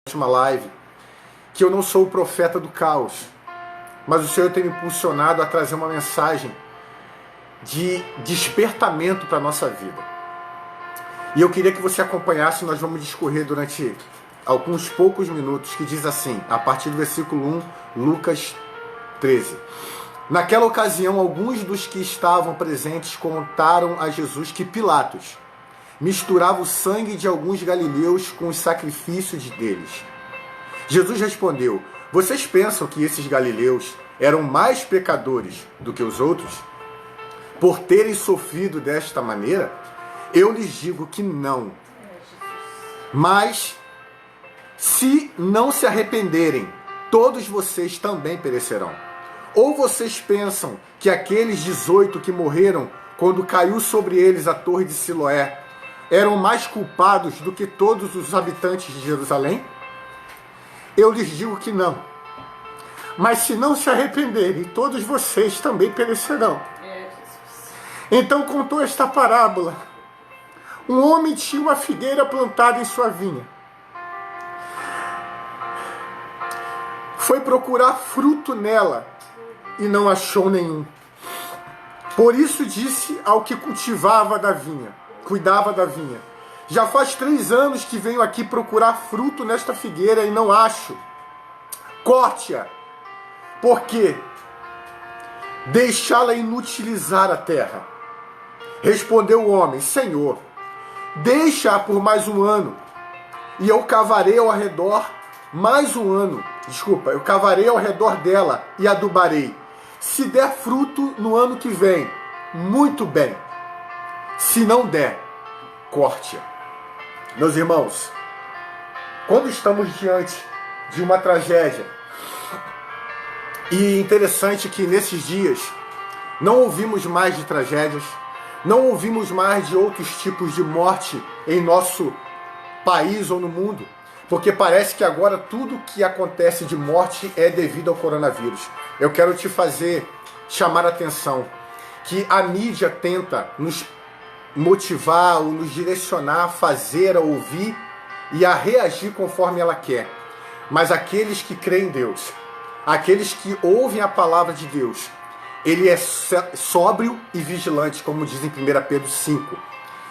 última live, que eu não sou o profeta do caos, mas o Senhor tem me impulsionado a trazer uma mensagem de despertamento para a nossa vida. E eu queria que você acompanhasse, nós vamos discorrer durante alguns poucos minutos, que diz assim, a partir do versículo 1, Lucas 13. Naquela ocasião, alguns dos que estavam presentes contaram a Jesus que Pilatos misturava o sangue de alguns galileus com os sacrifícios deles. Jesus respondeu: vocês pensam que esses galileus eram mais pecadores do que os outros, por terem sofrido desta maneira? Eu lhes digo que não. Mas, se não se arrependerem, todos vocês também perecerão. Ou vocês pensam que aqueles 18 que morreram quando caiu sobre eles a torre de Siloé eram mais culpados do que todos os habitantes de Jerusalém? Eu lhes digo que não. Mas se não se arrependerem, todos vocês também perecerão. Então contou esta parábola. Um homem tinha uma figueira plantada em sua vinha. Foi procurar fruto nela e não achou nenhum. Por isso disse ao que cuidava da vinha: já faz 3 anos que venho aqui procurar fruto nesta figueira e não acho. Corte-a, porque deixá-la inutilizar a terra. Respondeu o homem: Senhor, deixa-a por mais um ano, e eu cavarei ao redor eu cavarei ao redor dela e adubarei. Se der fruto no ano que vem, muito bem. Se não der, corte-a. Meus irmãos, quando estamos diante de uma tragédia, e interessante que nesses dias não ouvimos mais de tragédias, não ouvimos mais de outros tipos de morte em nosso país ou no mundo, porque parece que agora tudo que acontece de morte é devido ao coronavírus. Eu quero te chamar a atenção que a mídia tenta nos motivar ou nos direcionar a fazer, a ouvir e a reagir conforme ela quer. Mas aqueles que creem em Deus, aqueles que ouvem a palavra de Deus, ele é sóbrio e vigilante, como diz em 1 Pedro 5.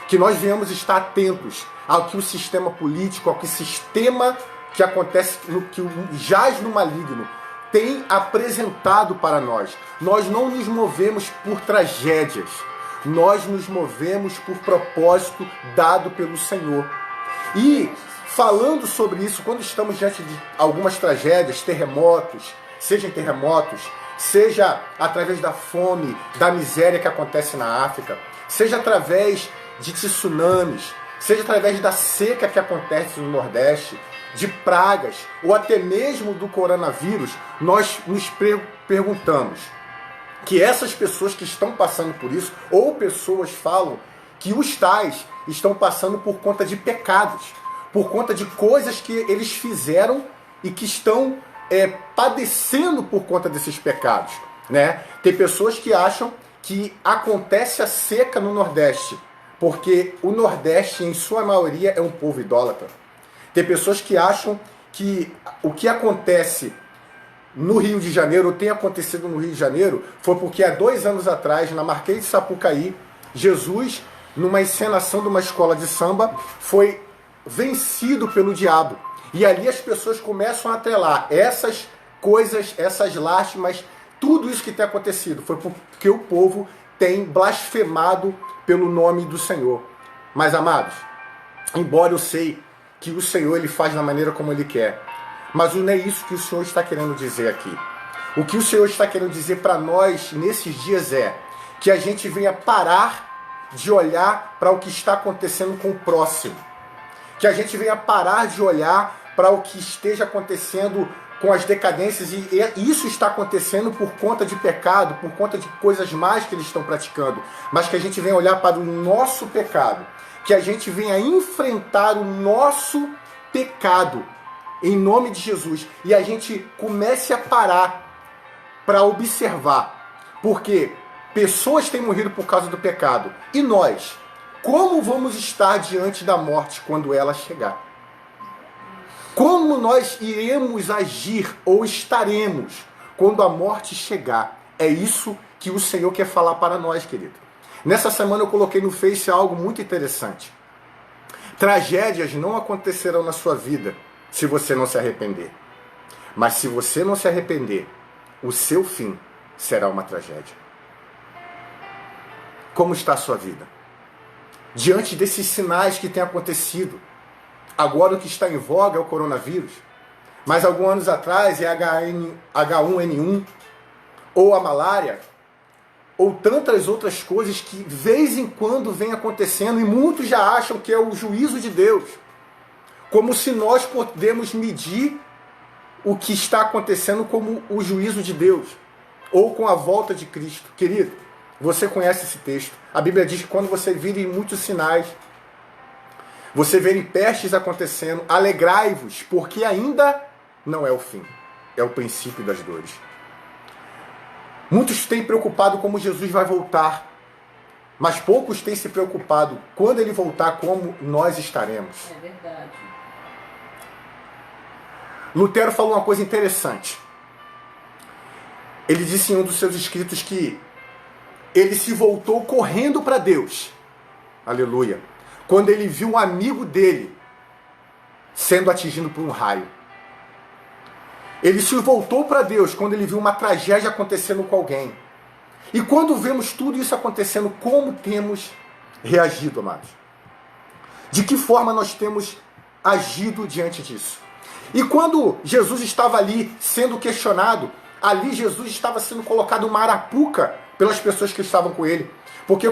Que nós venhamos estar atentos ao que o sistema político, ao que o sistema que acontece, que jaz no maligno, tem apresentado para nós. Nós não nos movemos por tragédias, nós nos movemos por propósito dado pelo Senhor. E falando sobre isso, quando estamos diante de algumas tragédias, seja através da fome, da miséria que acontece na África, seja através de tsunamis, seja através da seca que acontece no Nordeste, de pragas, ou até mesmo do coronavírus, nós nos perguntamos que essas pessoas que estão passando por isso, ou pessoas falam que os tais estão passando por conta de pecados, por conta de coisas que eles fizeram e que estão padecendo por conta desses pecados, né? Tem pessoas que acham que acontece a seca no Nordeste, porque o Nordeste, em sua maioria, é um povo idólatra. Tem pessoas que acham que o que acontece no Rio de Janeiro, ou tem acontecido no Rio de Janeiro, foi porque há 2 anos atrás, na Marquês de Sapucaí, Jesus, numa encenação de uma escola de samba, foi vencido pelo diabo. E ali as pessoas começam a atrelar essas coisas, essas lástimas, tudo isso que tem acontecido. Foi porque o povo tem blasfemado pelo nome do Senhor. Mas, amados, embora eu sei que o Senhor ele faz da maneira como ele quer, mas não é isso que o Senhor está querendo dizer aqui. O que o Senhor está querendo dizer para nós nesses dias é que a gente venha parar de olhar para o que está acontecendo com o próximo. Que a gente venha parar de olhar para o que esteja acontecendo com as decadências, e isso está acontecendo por conta de pecado, por conta de coisas más que eles estão praticando, mas que a gente venha olhar para o nosso pecado, que a gente venha enfrentar o nosso pecado, em nome de Jesus, e a gente comece a parar para observar, porque pessoas têm morrido por causa do pecado, e nós, como vamos estar diante da morte quando ela chegar? Como nós iremos agir ou estaremos quando a morte chegar? É isso que o Senhor quer falar para nós, querido. Nessa semana eu coloquei no Face algo muito interessante. Tragédias não acontecerão na sua vida se você não se arrepender. Mas se você não se arrepender, o seu fim será uma tragédia. Como está a sua vida? Diante desses sinais que têm acontecido, agora o que está em voga é o coronavírus, mas alguns anos atrás é H1N1, ou a malária, ou tantas outras coisas que de vez em quando vem acontecendo e muitos já acham que é o juízo de Deus. Como se nós podemos medir o que está acontecendo como o juízo de Deus, ou com a volta de Cristo. Querido, você conhece esse texto. A Bíblia diz que quando você vir muitos sinais, você verem pestes acontecendo, alegrai-vos, porque ainda não é o fim, é o princípio das dores. Muitos têm preocupado como Jesus vai voltar, mas poucos têm se preocupado quando ele voltar, como nós estaremos. É verdade. Lutero falou uma coisa interessante. Ele disse em um dos seus escritos que ele se voltou correndo para Deus. Aleluia. Quando ele viu um amigo dele sendo atingido por um raio. Ele se voltou para Deus quando ele viu uma tragédia acontecendo com alguém. E quando vemos tudo isso acontecendo, como temos reagido, amados? De que forma nós temos agido diante disso? E quando Jesus estava ali sendo questionado, ali Jesus estava sendo colocado uma arapuca pelas pessoas que estavam com ele. Porque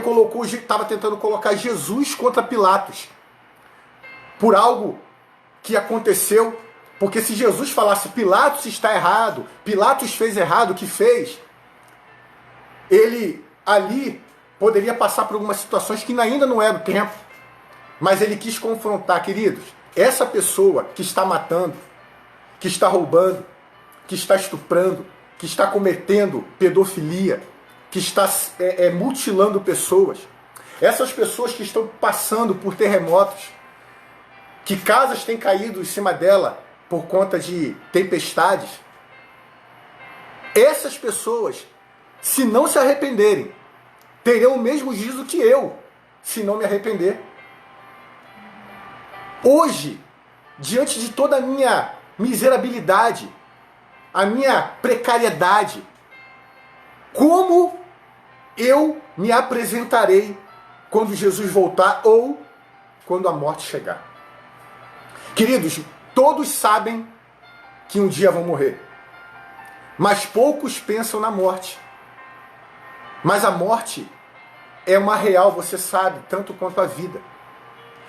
estava tentando colocar Jesus contra Pilatos. Por algo que aconteceu. Porque se Jesus falasse, Pilatos está errado, Pilatos fez errado, o que fez? Ele ali poderia passar por algumas situações que ainda não era o tempo. Mas ele quis confrontar, queridos, essa pessoa que está matando, que está roubando, que está estuprando, que está cometendo pedofilia, que está mutilando pessoas, essas pessoas que estão passando por terremotos, que casas têm caído em cima dela por conta de tempestades, essas pessoas, se não se arrependerem, terão o mesmo juízo que eu, se não me arrepender. Hoje, diante de toda a minha miserabilidade, a minha precariedade, como eu me apresentarei quando Jesus voltar ou quando a morte chegar? Queridos, todos sabem que um dia vão morrer, mas poucos pensam na morte. Mas a morte é uma real, você sabe, tanto quanto a vida.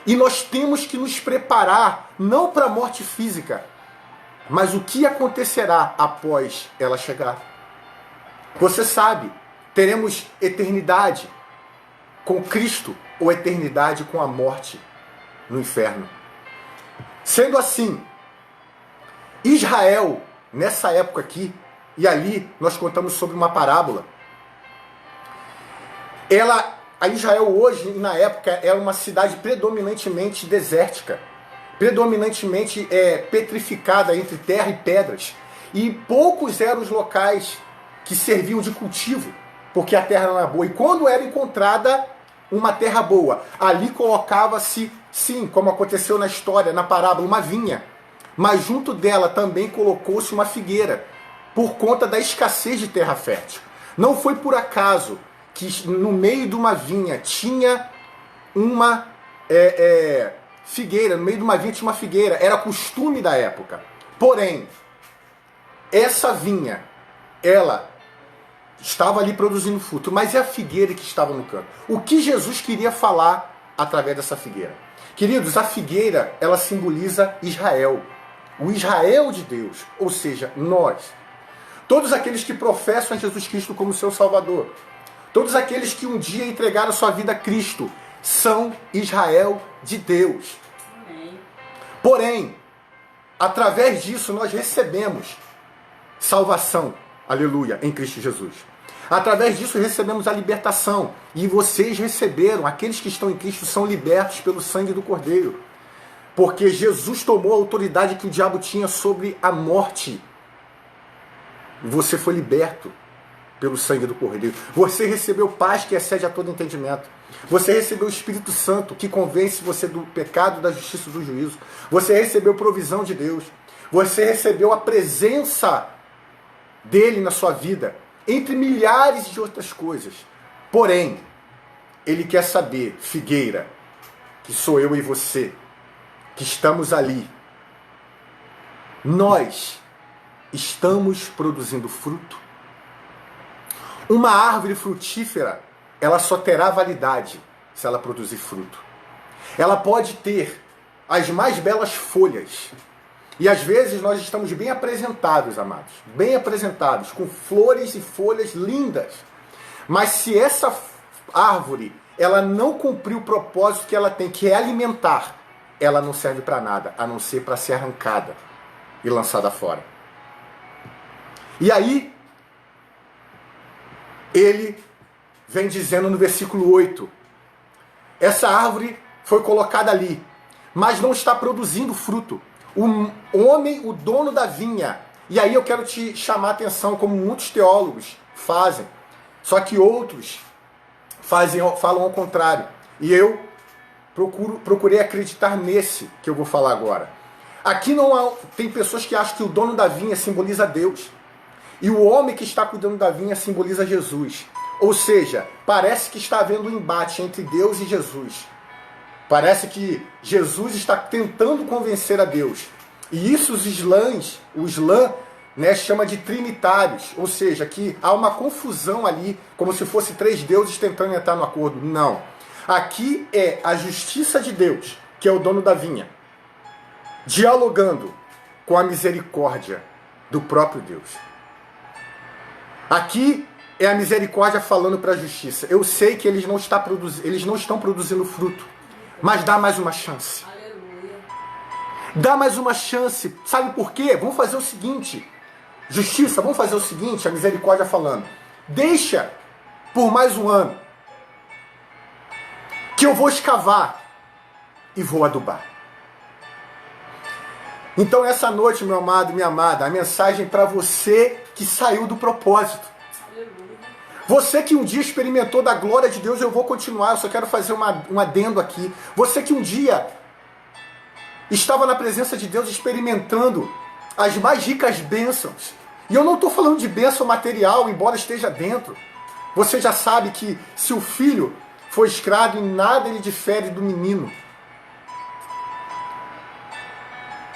E nós temos que nos preparar, não para a morte física, mas o que acontecerá após ela chegar. Você sabe, teremos eternidade com Cristo ou eternidade com a morte no inferno. Sendo assim, Israel, nessa época aqui, e ali nós contamos sobre uma parábola, a Israel hoje, na época, era uma cidade predominantemente desértica, predominantemente petrificada entre terra e pedras, e poucos eram os locais que serviam de cultivo, porque a terra não era boa. E quando era encontrada uma terra boa, ali colocava-se, sim, como aconteceu na história, na parábola, uma vinha, mas junto dela também colocou-se uma figueira, por conta da escassez de terra fértil. Não foi por acaso que no meio de uma vinha tinha uma figueira, no meio de uma vinha tinha uma figueira, era costume da época. Porém, essa vinha, ela estava ali produzindo fruto, mas é a figueira que estava no canto. O que Jesus queria falar através dessa figueira? Queridos, a figueira, ela simboliza Israel, o Israel de Deus, ou seja, nós. Todos aqueles que professam a Jesus Cristo como seu Salvador, todos aqueles que um dia entregaram sua vida a Cristo, são Israel de Deus. Amém. Porém, através disso nós recebemos salvação, aleluia, em Cristo Jesus. Através disso recebemos a libertação. E vocês receberam, aqueles que estão em Cristo são libertos pelo sangue do Cordeiro. Porque Jesus tomou a autoridade que o diabo tinha sobre a morte. Você foi liberto pelo sangue do Cordeiro. Você recebeu paz que excede a todo entendimento. Você recebeu o Espírito Santo que convence você do pecado, da justiça e do juízo. Você recebeu provisão de Deus. Você recebeu a presença dele na sua vida, entre milhares de outras coisas. Porém, ele quer saber, figueira, que sou eu e você, que estamos ali. Nós estamos produzindo fruto. Uma árvore frutífera, ela só terá validade se ela produzir fruto. Ela pode ter as mais belas folhas. E às vezes nós estamos bem apresentados, amados. Bem apresentados, com flores e folhas lindas. Mas se essa árvore, ela não cumprir o propósito que ela tem, que é alimentar, ela não serve para nada, a não ser para ser arrancada e lançada fora. E aí, ele vem dizendo no versículo 8, essa árvore foi colocada ali, mas não está produzindo fruto. O homem, o dono da vinha, e aí eu quero te chamar a atenção, como muitos teólogos fazem, só que outros falam ao contrário. E eu procurei acreditar nesse que eu vou falar agora. Aqui tem pessoas que acham que o dono da vinha simboliza Deus. E o homem que está cuidando da vinha simboliza Jesus. Ou seja, parece que está havendo um embate entre Deus e Jesus. Parece que Jesus está tentando convencer a Deus. E isso o Islã, chama de trinitários. Ou seja, que há uma confusão ali, como se fosse três deuses tentando entrar no acordo. Não. Aqui é a justiça de Deus, que é o dono da vinha, dialogando com a misericórdia do próprio Deus. Aqui é a misericórdia falando para a justiça. Eu sei que eles não estão produzindo fruto, mas dá mais uma chance. Aleluia. Dá mais uma chance. Sabe por quê? Vamos fazer o seguinte. Justiça, vamos fazer o seguinte, a misericórdia falando. Deixa por mais um ano, que eu vou escavar e vou adubar. Então essa noite, meu amado e minha amada, a mensagem para você que saiu do propósito. Você que um dia experimentou da glória de Deus, eu vou continuar, eu só quero fazer um adendo aqui. Você que um dia estava na presença de Deus experimentando as mais ricas bênçãos. E eu não estou falando de bênção material, embora esteja dentro. Você já sabe que se o filho for escravo, em nada ele difere do menino.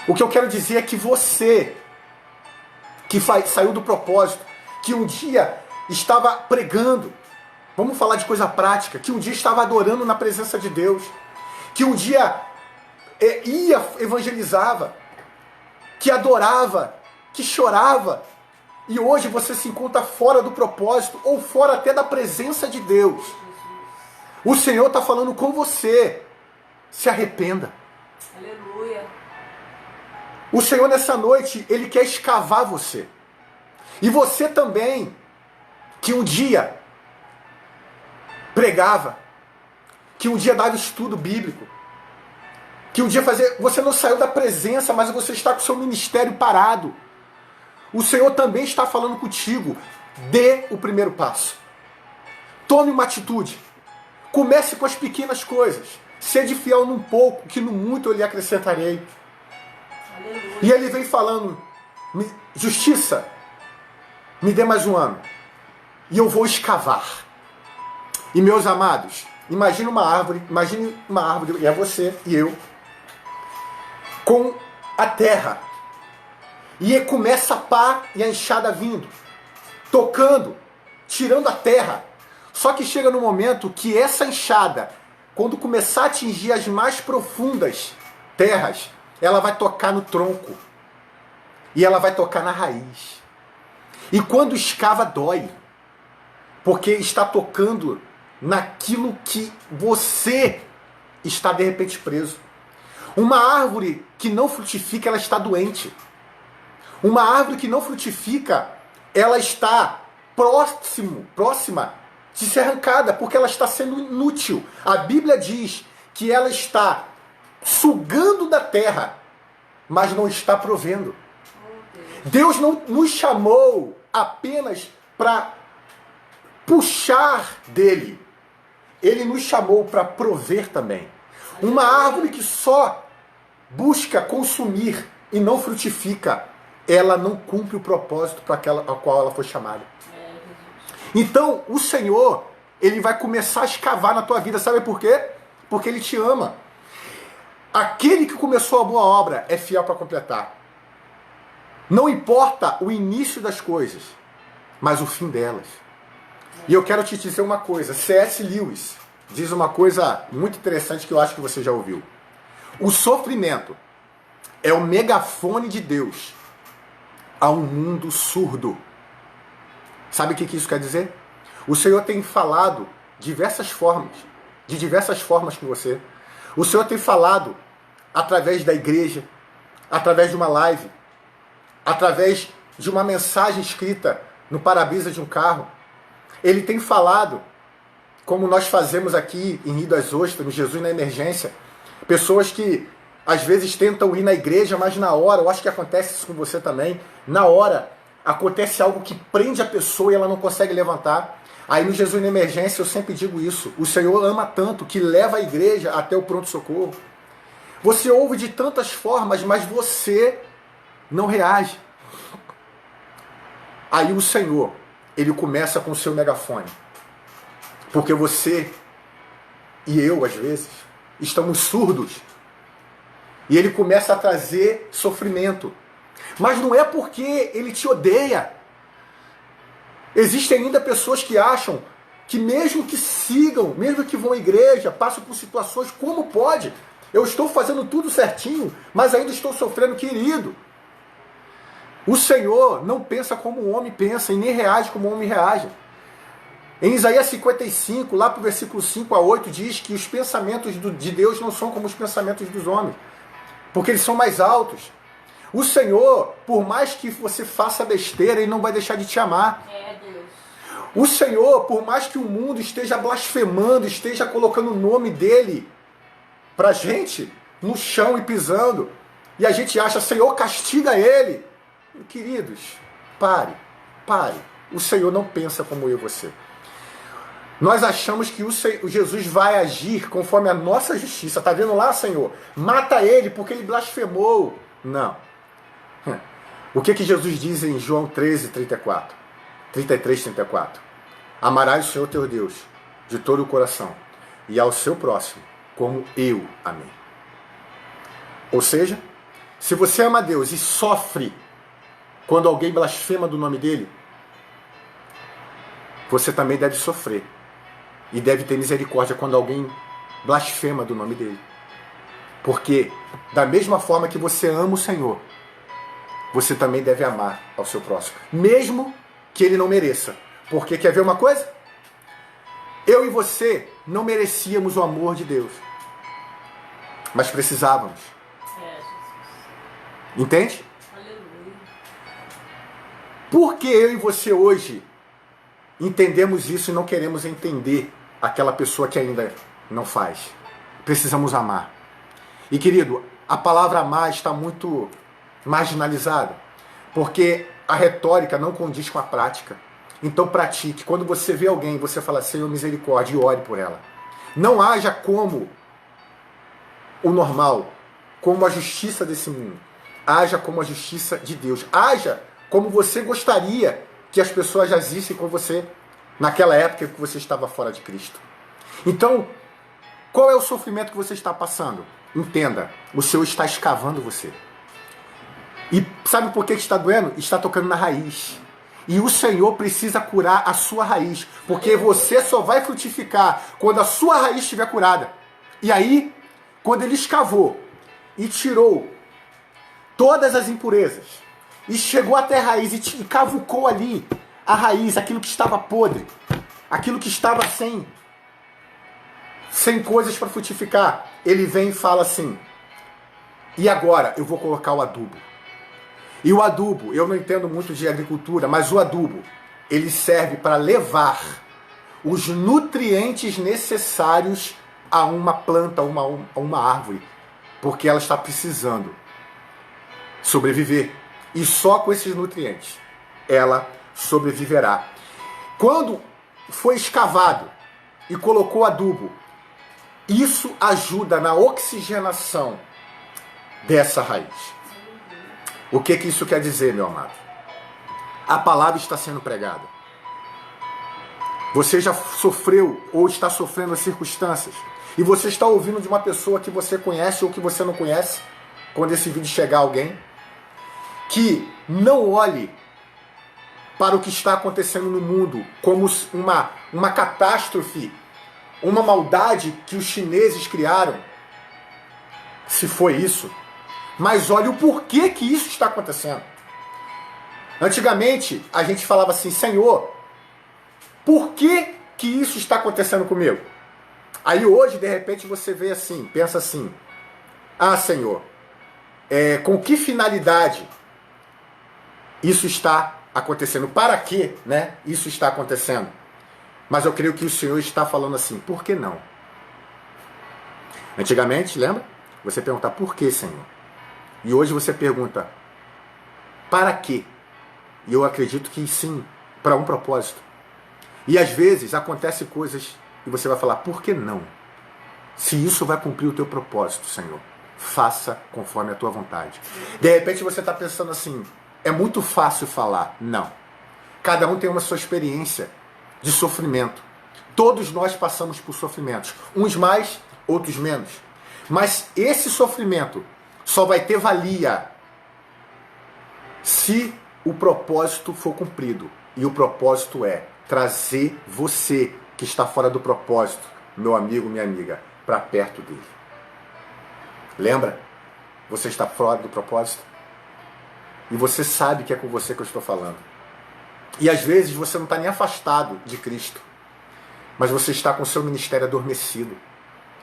O que eu quero dizer é que você, que saiu do propósito, que um dia estava pregando, vamos falar de coisa prática, que um dia estava adorando na presença de Deus, que um dia evangelizava, que adorava, que chorava, e hoje você se encontra fora do propósito, ou fora até da presença de Deus. O Senhor está falando com você, se arrependa. Aleluia. O Senhor nessa noite, Ele quer escavar você. E você também, que um dia pregava, que um dia dava estudo bíblico, que um dia você não saiu da presença, mas você está com o seu ministério parado. O Senhor também está falando contigo. Dê o primeiro passo. Tome uma atitude. Comece com as pequenas coisas. Sede fiel num pouco, que no muito eu lhe acrescentarei. Aleluia. E ele vem falando, justiça, me dê mais um ano. E eu vou escavar. E meus amados, imagine uma árvore, e é você e eu, com a terra. E começa a pá e a enxada vindo, tocando, tirando a terra. Só que chega no momento que essa enxada, quando começar a atingir as mais profundas terras, ela vai tocar no tronco. E ela vai tocar na raiz. E quando escava, dói. Porque está tocando naquilo que você está de repente preso. Uma árvore que não frutifica, ela está doente. Uma árvore que não frutifica, ela está próxima de ser arrancada, porque ela está sendo inútil. A Bíblia diz que ela está sugando da terra, mas não está provendo. Deus não nos chamou apenas para puxar dele. Ele nos chamou para prover também. Uma árvore que só busca consumir e não frutifica, ela não cumpre o propósito para aquela a qual ela foi chamada. Então, o Senhor, Ele vai começar a escavar na tua vida. Sabe por quê? Porque Ele te ama. Aquele que começou a boa obra é fiel para completar. Não importa o início das coisas, mas o fim delas. E eu quero te dizer uma coisa. C.S. Lewis diz uma coisa muito interessante que eu acho que você já ouviu. O sofrimento é o megafone de Deus a um mundo surdo. Sabe o que isso quer dizer? O Senhor tem falado de diversas formas com você. O Senhor tem falado através da igreja, através de uma live, através de uma mensagem escrita no para-brisa de um carro. Ele tem falado, como nós fazemos aqui em Rio das Ostras, no Jesus na Emergência, pessoas que às vezes tentam ir na igreja, mas na hora, eu acho que acontece isso com você também, na hora acontece algo que prende a pessoa e ela não consegue levantar. Aí no Jesus na Emergência eu sempre digo isso, o Senhor ama tanto que leva a igreja até o pronto-socorro. Você ouve de tantas formas, mas você não reage. Aí o Senhor, Ele começa com o seu megafone. Porque você e eu, às vezes, estamos surdos. E Ele começa a trazer sofrimento. Mas não é porque Ele te odeia. Existem ainda pessoas que acham que mesmo que sigam, mesmo que vão à igreja, passam por situações, como pode? Eu estou fazendo tudo certinho, mas ainda estou sofrendo, querido. O Senhor não pensa como o homem pensa e nem reage como o homem reage. Em Isaías 55, lá para o versículo 5 a 8, diz que os pensamentos de Deus não são como os pensamentos dos homens, porque eles são mais altos. O Senhor, por mais que você faça besteira, Ele não vai deixar de te amar. O Senhor, por mais que o mundo esteja blasfemando, esteja colocando o nome dEle para a gente no chão e pisando, e a gente acha, Senhor, castiga ele. Queridos, pare. O Senhor não pensa como eu e você. Nós achamos que o Jesus vai agir conforme a nossa justiça. Está vendo lá, Senhor? Mata ele porque ele blasfemou. Não. O que Jesus diz em João 33, 34? Amarás o Senhor teu Deus de todo o coração e ao seu próximo como eu amei. Ou seja, se você ama Deus e sofre quando alguém blasfema do nome dele, você também deve sofrer e deve ter misericórdia quando alguém blasfema do nome dele. Porque da mesma forma que você ama o Senhor, você também deve amar ao seu próximo, mesmo que ele não mereça. Porque quer ver uma coisa? Eu e você não merecíamos o amor de Deus, mas precisávamos. Entende? Aleluia. Por que eu e você hoje entendemos isso e não queremos entender aquela pessoa que ainda não faz? Precisamos amar. E querido, a palavra amar está muito marginalizada, porque a retórica não condiz com a prática. Então pratique. Quando você vê alguém, você fala, Senhor, misericórdia, e ore por ela. Não haja como o normal, como a justiça desse mundo. Haja como a justiça de Deus. Haja como você gostaria que as pessoas agissem com você naquela época que você estava fora de Cristo. Então, qual é o sofrimento que você está passando? Entenda, o Senhor está escavando você. E sabe por que está doendo? Está tocando na raiz. E o Senhor precisa curar a sua raiz, porque você só vai frutificar quando a sua raiz estiver curada. E aí, quando Ele escavou e tirou todas as impurezas, e chegou até a raiz e cavucou ali a raiz, aquilo que estava podre, aquilo que estava sem coisas para frutificar, Ele vem e fala assim, e agora eu vou colocar o adubo. E o adubo, eu não entendo muito de agricultura, mas o adubo, ele serve para levar os nutrientes necessários a uma planta, a uma árvore. porque ela está precisando sobreviver. E só com esses nutrientes ela sobreviverá. Quando foi escavado e colocou adubo, isso ajuda na oxigenação dessa raiz. O que isso quer dizer, meu amado? A palavra está sendo pregada. Você já sofreu ou está sofrendo as circunstâncias e você está ouvindo de uma pessoa que você conhece ou que você não conhece, quando esse vídeo chegar a alguém, que não olhe para o que está acontecendo no mundo como uma catástrofe, uma maldade que os chineses criaram, se foi isso, mas olhe o porquê que isso está acontecendo. Antigamente, a gente falava assim, Senhor, por que isso está acontecendo comigo? Aí hoje, de repente, você vê assim, pensa assim, ah, Senhor, com que finalidade isso está acontecendo? Para que, né, isso está acontecendo? Mas eu creio que o Senhor está falando assim, por que não? Antigamente, lembra? Você perguntava, por que, Senhor? E hoje você pergunta, para quê? E eu acredito que sim, para um propósito. E às vezes acontecem coisas e você vai falar, por que não? Se isso vai cumprir o teu propósito, Senhor, faça conforme a tua vontade. De repente você está pensando assim, é muito fácil falar. Não. Cada um tem uma sua experiência de sofrimento. Todos nós passamos por sofrimentos. Uns mais, outros menos. Mas esse sofrimento só vai ter valia se o propósito for cumprido. E o propósito é trazer você que está fora do propósito, meu amigo, minha amiga, para perto dele. Lembra? Você está fora do propósito? E você sabe que é com você que eu estou falando. E às vezes você não está nem afastado de Cristo, mas você está com o seu ministério adormecido.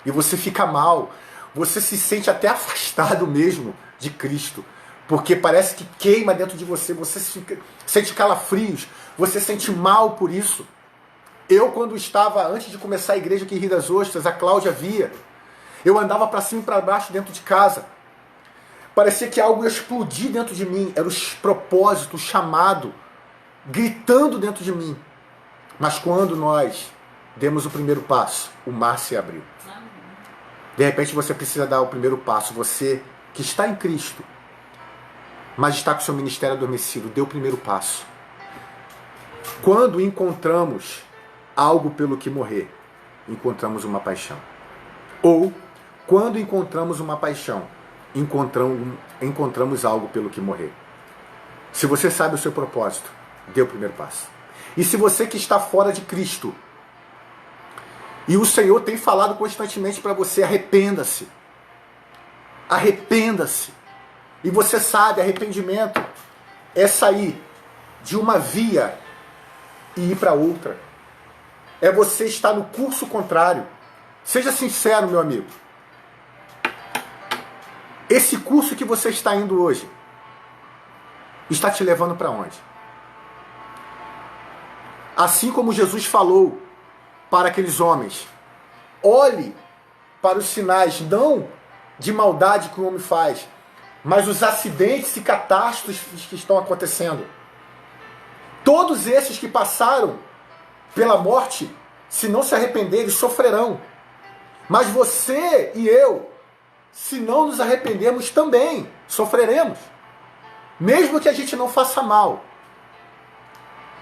E você fica mal, você se sente até afastado mesmo de Cristo, porque parece que queima dentro de você, você sente calafrios, você sente mal por isso. Eu, quando estava, antes de começar a igreja aqui em Rio das Ostras, a Cláudia via, eu andava para cima e para baixo dentro de casa. Parecia que algo ia explodir dentro de mim. Era os propósitos, o chamado, gritando dentro de mim. Mas quando nós demos o primeiro passo, o mar se abriu. De repente você precisa dar o primeiro passo. Você que está em Cristo, mas está com seu ministério adormecido, dê o primeiro passo. Quando encontramos algo pelo que morrer, encontramos uma paixão. Ou, quando encontramos uma paixão, encontramos algo pelo que morrer. Se você sabe o seu propósito, dê o primeiro passo. E se você que está fora de Cristo, e o Senhor tem falado constantemente para você, arrependa-se. Arrependa-se. E você sabe, arrependimento é sair de uma via e ir para outra. É você estar no curso contrário. Seja sincero, meu amigo. Esse curso que você está indo hoje está te levando para onde? Assim como Jesus falou para aqueles homens, olhe para os sinais, não de maldade que o homem faz, mas os acidentes e catástrofes que estão acontecendo. Todos esses que passaram pela morte, se não se arrependerem, sofrerão. Mas você e eu, se não nos arrependermos, também sofreremos. Mesmo que a gente não faça mal.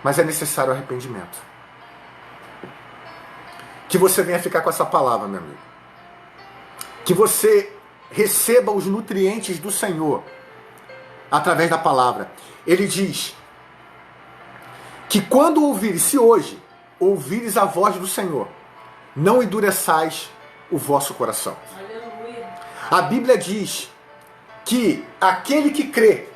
Mas é necessário arrependimento. Que você venha ficar com essa palavra, meu amigo. Que você receba os nutrientes do Senhor através da palavra. Ele diz que quando ouvires, se hoje ouvires a voz do Senhor, não endureçais o vosso coração. Aleluia. A Bíblia diz que aquele que crê